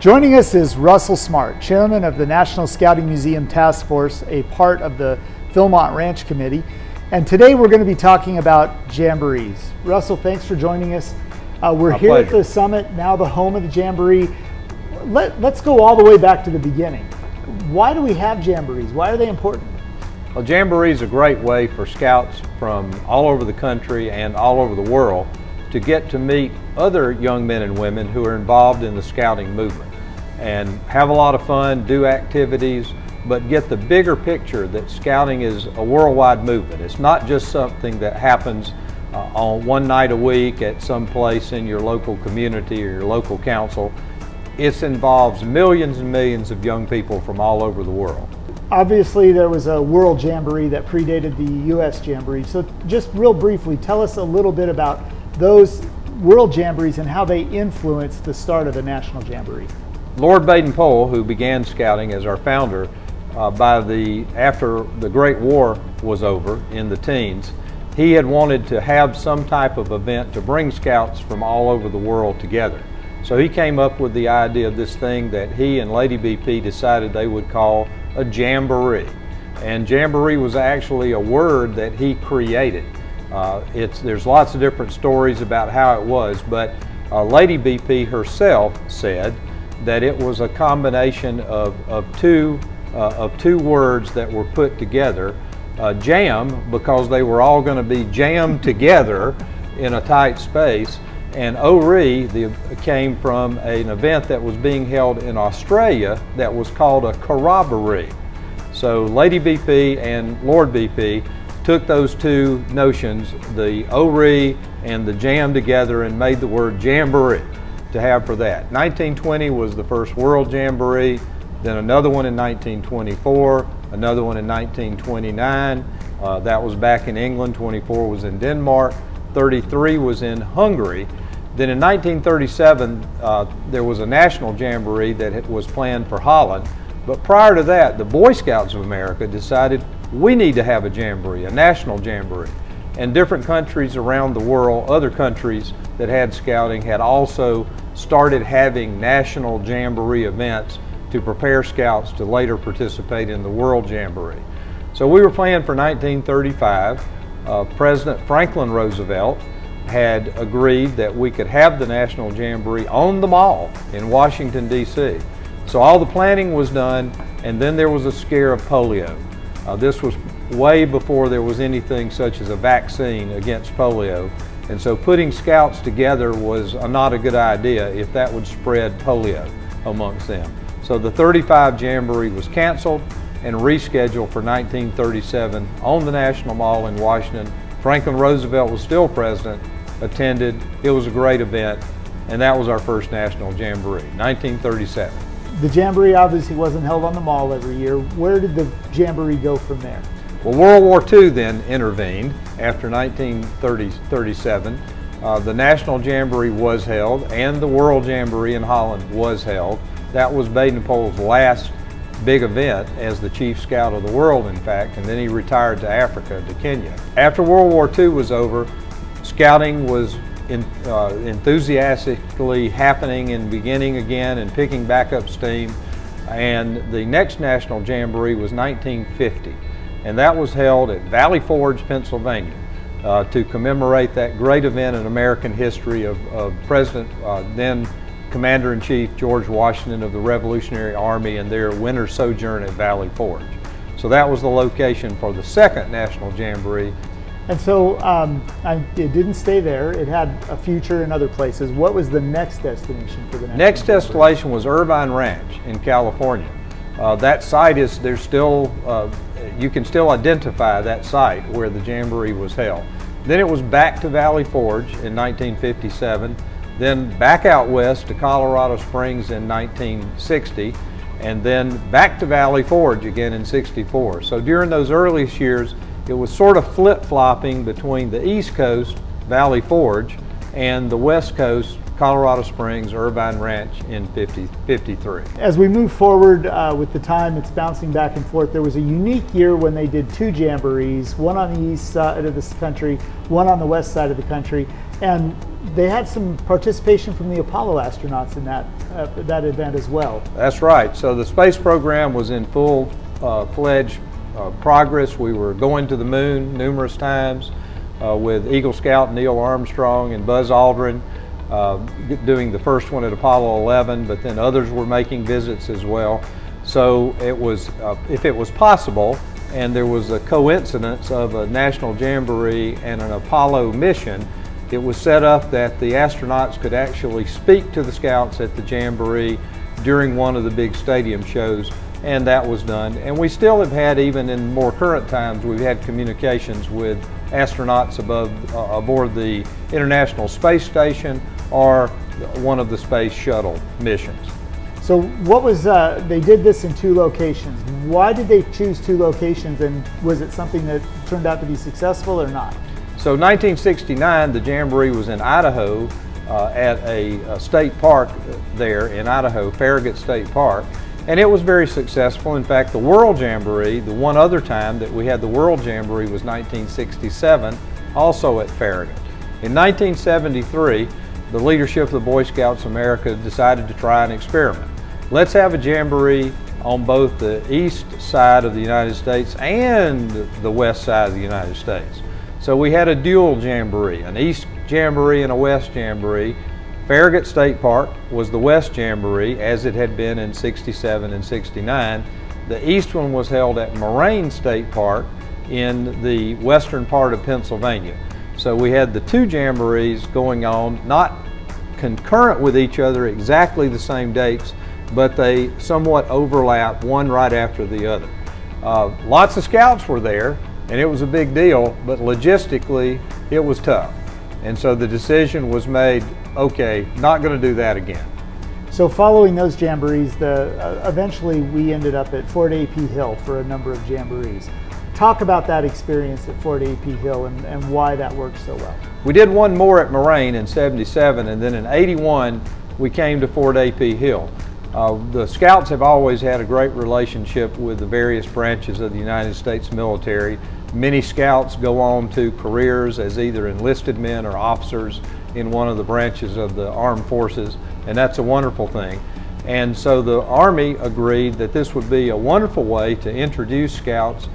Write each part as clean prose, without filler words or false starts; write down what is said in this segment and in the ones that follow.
Joining us is Russell Smart, Chairman of the National Scouting Museum Task Force, a part of the Philmont Ranch Committee. And today we're going to be talking about jamborees. Russell, thanks for joining us. We're My here pleasure. at the Summit, now the home of the Jamboree. Let's go all the way back to the beginning. Why do we have jamborees? Why are they important? Well, Jamboree is a great way for scouts from all over the country and all over the world to get to meet other young men and women who are involved in the scouting movement and have a lot of fun, do activities, but get the bigger picture that scouting is a worldwide movement. It's not just something that happens on one night a week at some place in your local community or your local council. It involves millions and millions of young people from all over the world. Obviously, there was a World Jamboree that predated the U.S. Jamboree. So just real briefly, tell us a little bit about those World Jamborees and how they influenced the start of the National Jamboree. Lord Baden-Powell, who began scouting as our founder after the Great War was over in the teens, he had wanted to have some type of event to bring scouts from all over the world together. So he came up with the idea of this thing that he and Lady BP decided they would call a jamboree. And jamboree was actually a word that he created. There's lots of different stories about how it was, but Lady BP herself said that it was a combination of two words that were put together. Jam, because they were all going to be jammed together in a tight space, and Ori came from an event that was being held in Australia that was called a corroboree. So Lady BP and Lord BP took those two notions, the Ori and the jam, together and made the word jamboree to have for that. 1920 was the first World Jamboree, then another one in 1924, another one in 1929. That was back in England. 24 was in Denmark. 33 was in Hungary. Then in 1937, there was a National Jamboree that was planned for Holland. But prior to that, the Boy Scouts of America decided we need to have a jamboree, a national jamboree. And different countries around the world, other countries that had scouting, had also started having national jamboree events to prepare scouts to later participate in the World Jamboree. So we were planning for 1935. President Franklin Roosevelt had agreed that we could have the National Jamboree on the Mall in Washington, D.C. So all the planning was done, and then there was a scare of polio. This was way before there was anything such as a vaccine against polio, and so putting scouts together was not a good idea if that would spread polio amongst them. So the 35 Jamboree was canceled and rescheduled for 1937 on the National Mall in Washington. Franklin Roosevelt was still president, attended. It was a great event, and that was our first National Jamboree, 1937. The Jamboree obviously wasn't held on the Mall every year. Where did the Jamboree go from there? Well, World War II then intervened after 1937. The National Jamboree was held, and the World Jamboree in Holland was held. That was Baden-Powell's last big event as the chief scout of the world, in fact, and then he retired to Africa, to Kenya. After World War II was over, scouting was enthusiastically happening and beginning again and picking back up steam. And the next National Jamboree was 1950. And that was held at Valley Forge, Pennsylvania, to commemorate that great event in American history of then Commander-in-Chief George Washington of the Revolutionary Army and their winter sojourn at Valley Forge. So that was the location for the second National Jamboree. And so it didn't stay there. It had a future in other places. What was the next destination for the next destination was Irvine Ranch in California. That site is, you can still identify that site where the Jamboree was held. Then it was back to Valley Forge in 1957, then back out west to Colorado Springs in 1960, and then back to Valley Forge again in '64. So during those earliest years, it was sort of flip-flopping between the East Coast, Valley Forge, and the West Coast, Colorado Springs, Irvine Ranch in 53. As we move forward with the time, it's bouncing back and forth. There was a unique year when they did two jamborees, one on the east side of this country, one on the west side of the country. And they had some participation from the Apollo astronauts in that event as well. That's right. So the space program was in full-fledged progress. We were going to the moon numerous times with Eagle Scout Neil Armstrong and Buzz Aldrin doing the first one at Apollo 11, but then others were making visits as well. So it was, if it was possible, and there was a coincidence of a National Jamboree and an Apollo mission, it was set up that the astronauts could actually speak to the scouts at the Jamboree during one of the big stadium shows, and that was done. And we still have had, even in more current times, we've had communications with astronauts aboard the International Space Station or one of the space shuttle missions. So what was, they did this in 2 locations. Why did they choose 2 locations, and was it something that turned out to be successful or not? So 1969, the Jamboree was in Idaho at a state park there in Idaho, Farragut State Park, and it was very successful. In fact, the World Jamboree, the one other time that we had the World Jamboree was 1967, also at Farragut. In 1973, the leadership of the Boy Scouts of America decided to try an experiment. Let's have a Jamboree on both the east side of the United States and the west side of the United States. So we had a dual Jamboree, an East Jamboree and a West Jamboree. Farragut State Park was the West Jamboree, as it had been in '67 and '69. The East one was held at Moraine State Park in the western part of Pennsylvania. So we had the 2 Jamborees going on, not concurrent with each other, exactly the same dates, but they somewhat overlap, one right after the other. Lots of scouts were there, and it was a big deal, but logistically it was tough. And so the decision was made, okay, not going to do that again. So following those Jamborees, eventually we ended up at Fort A.P. Hill for a number of Jamborees. Talk about that experience at Fort A.P. Hill and why that worked so well. We did one more at Moraine in '77, and then in '81 we came to Fort A.P. Hill. The Scouts have always had a great relationship with the various branches of the United States military. Many Scouts go on to careers as either enlisted men or officers in one of the branches of the armed forces, and that's a wonderful thing. And so the Army agreed that this would be a wonderful way to introduce Scouts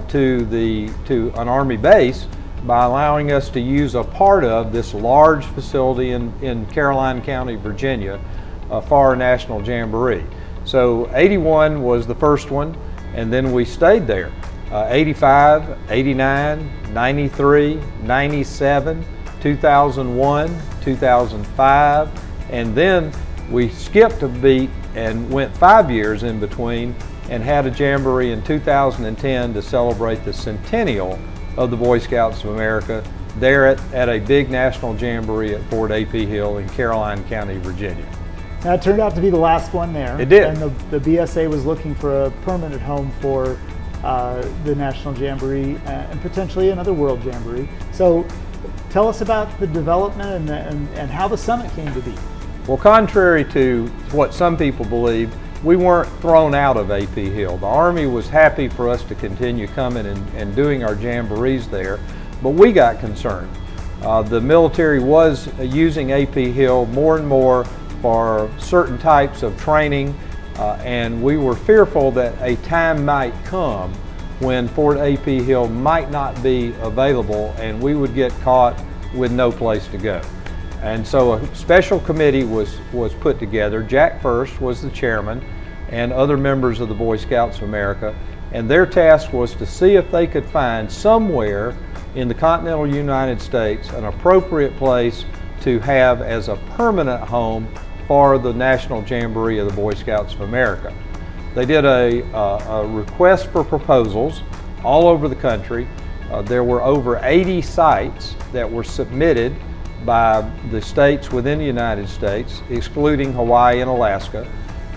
to an Army base by allowing us to use a part of this large facility in Caroline County, Virginia, for our National Jamboree. So '81 was the first one, and then we stayed there. '85, '89, '93, '97, 2001, 2005, and then we skipped a beat and went 5 years in between and had a Jamboree in 2010 to celebrate the centennial of the Boy Scouts of America there at a big National Jamboree at Fort A.P. Hill in Caroline County, Virginia. That turned out to be the last one there. It did. And the BSA was looking for a permanent home for the National Jamboree and potentially another World Jamboree. So tell us about the development and how the summit came to be. Well, contrary to what some people believe, we weren't thrown out of A.P. Hill. The Army was happy for us to continue coming and doing our Jamborees there, but we got concerned. The military was using A.P. Hill more and more for certain types of training, and we were fearful that a time might come when Fort A.P. Hill might not be available and we would get caught with no place to go. And so a special committee was put together. Jack First was the chairman, and other members of the Boy Scouts of America, and their task was to see if they could find somewhere in the continental United States an appropriate place to have as a permanent home for the National Jamboree of the Boy Scouts of America. They did a request for proposals all over the country. There were over 80 sites that were submitted by the states within the United States, excluding Hawaii and Alaska.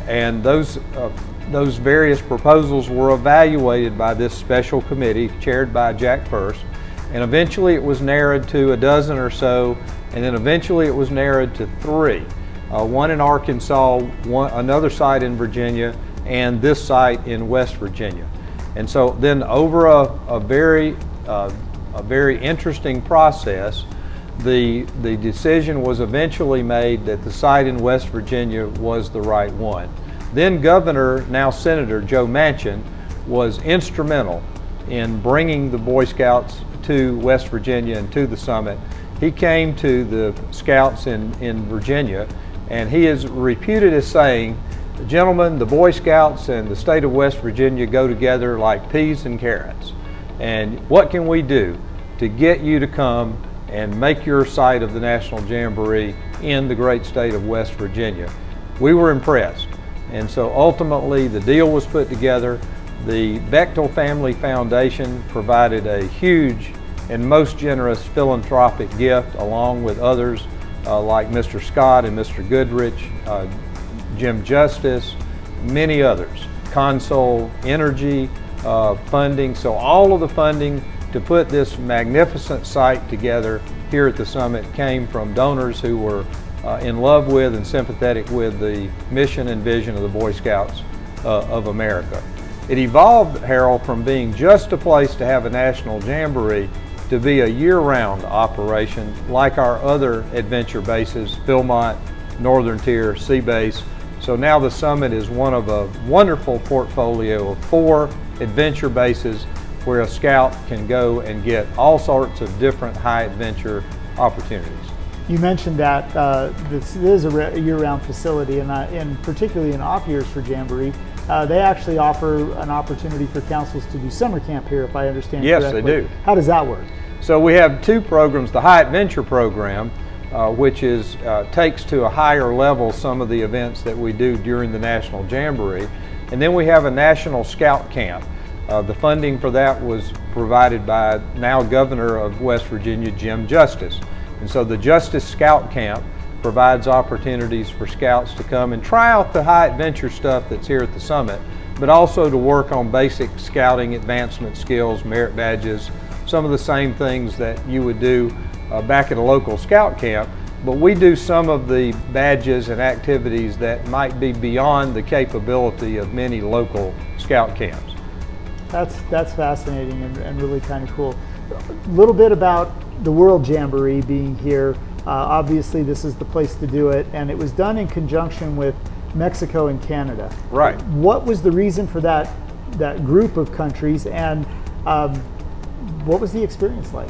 And those various proposals were evaluated by this special committee chaired by Jack First. And eventually it was narrowed to a dozen or so, and then eventually it was narrowed to 3. One in Arkansas, another site in Virginia, and this site in West Virginia. And so then over a very interesting process, the decision was eventually made that the site in West Virginia was the right one. Then Governor, now Senator Joe Manchin, was instrumental in bringing the Boy Scouts to West Virginia and to the summit. He came to the Scouts in Virginia, and he is reputed as saying, "Gentlemen, the Boy Scouts and the state of West Virginia go together like peas and carrots. And what can we do to get you to come and make your site of the National Jamboree in the great state of West Virginia?" We were impressed. And so ultimately the deal was put together. The Bechtel Family Foundation provided a huge and most generous philanthropic gift, along with others like Mr. Scott and Mr. Goodrich, Jim Justice, many others, Consol Energy funding. So all of the funding to put this magnificent site together here at the summit came from donors who were in love with and sympathetic with the mission and vision of the Boy Scouts of America. It evolved, Harold, from being just a place to have a national jamboree to be a year-round operation like our other adventure bases, Philmont, Northern Tier, Sea Base. So now the summit is one of a wonderful portfolio of 4 adventure bases where a scout can go and get all sorts of different high adventure opportunities. You mentioned that this is a year-round facility, and particularly in off years for Jamboree, they actually offer an opportunity for councils to do summer camp here, if I understand correctly. Yes, they do. How does that work? So we have 2 programs, the High Adventure program, which takes to a higher level some of the events that we do during the National Jamboree. And then we have a National Scout Camp. The funding for that was provided by now Governor of West Virginia, Jim Justice. And so the Justice Scout Camp provides opportunities for scouts to come and try out the high adventure stuff that's here at the summit, but also to work on basic scouting advancement skills, merit badges, some of the same things that you would do back at a local scout camp. But we do some of the badges and activities that might be beyond the capability of many local scout camps. That's fascinating and really kind of cool. A little bit about the World Jamboree being here. Obviously this is the place to do it, and it was done in conjunction with Mexico and Canada. Right. What was the reason for that group of countries, and what was the experience like?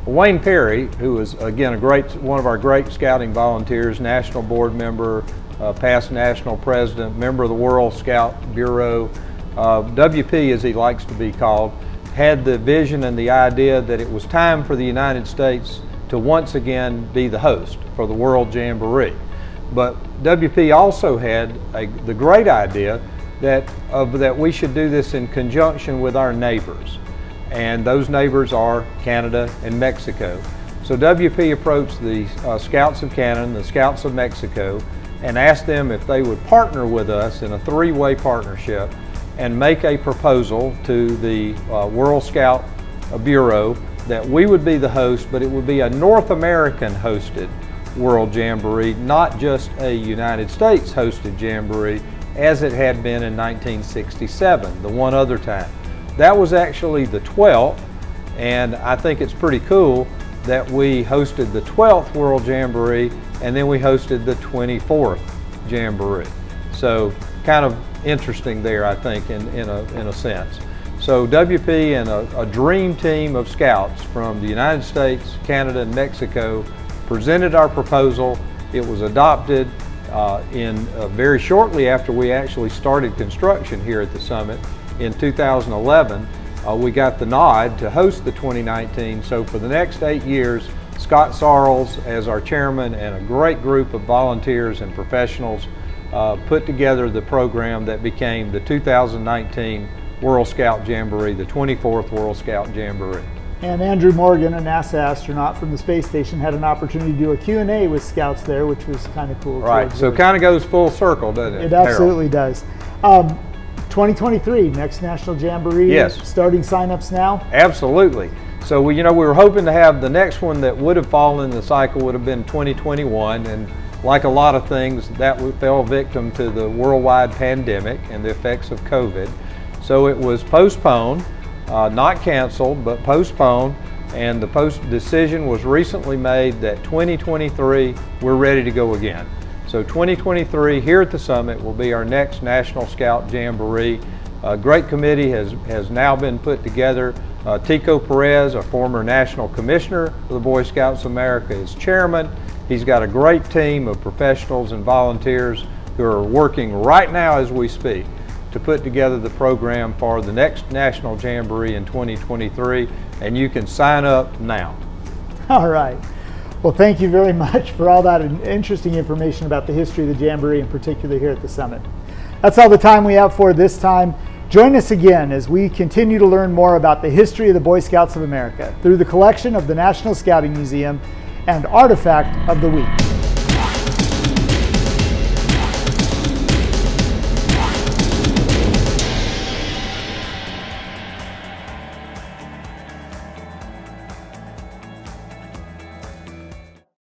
Wayne Perry, who is again one of our great scouting volunteers, national board member, past national president, member of the World Scout Bureau, WP as he likes to be called, had the vision and the idea that it was time for the United States to once again be the host for the World Jamboree. But WP also had the great idea that we should do this in conjunction with our neighbors. And those neighbors are Canada and Mexico. So WP approached the Scouts of Canada and the Scouts of Mexico and asked them if they would partner with us in a 3-way partnership and make a proposal to the World Scout Bureau that we would be the host, but it would be a North American hosted World Jamboree, not just a United States hosted Jamboree as it had been in 1967, the one other time. That was actually the 12th, and I think it's pretty cool that we hosted the 12th World Jamboree and then we hosted the 24th Jamboree. So kind of interesting there, I think, in a sense. So WP and a dream team of scouts from the United States, Canada, and Mexico presented our proposal. It was adopted very shortly after we actually started construction here at the summit. In 2011, we got the nod to host the 2019. So for the next 8 years, Scott Sarles as our chairman and a great group of volunteers and professionals put together the program that became the 2019 World Scout Jamboree, the 24th World Scout Jamboree. And Andrew Morgan, a NASA astronaut from the space station, had an opportunity to do a Q&A with scouts there, which was kind of cool. Right, so it kind of goes full circle, doesn't it? It absolutely does. 2023, next National Jamboree. Yes. Starting signups now? Absolutely. So we were hoping to have the next one that would have fallen in the cycle would have been 2021, and like a lot of things, that fell victim to the worldwide pandemic and the effects of COVID. So it was postponed, not canceled, but postponed and the decision was recently made that 2023 we're ready to go again. So 2023 here at the Summit will be our next National Scout Jamboree. A great committee has now been put together. Tico Perez, a former National Commissioner of the Boy Scouts of America, is chairman. He's got a great team of professionals and volunteers who are working right now as we speak to put together the program for the next National Jamboree in 2023, and you can sign up now. All right. Well, thank you very much for all that interesting information about the history of the Jamboree, in particular here at the Summit. That's all the time we have for this time. Join us again as we continue to learn more about the history of the Boy Scouts of America through the collection of the National Scouting Museum and Artifact of the Week.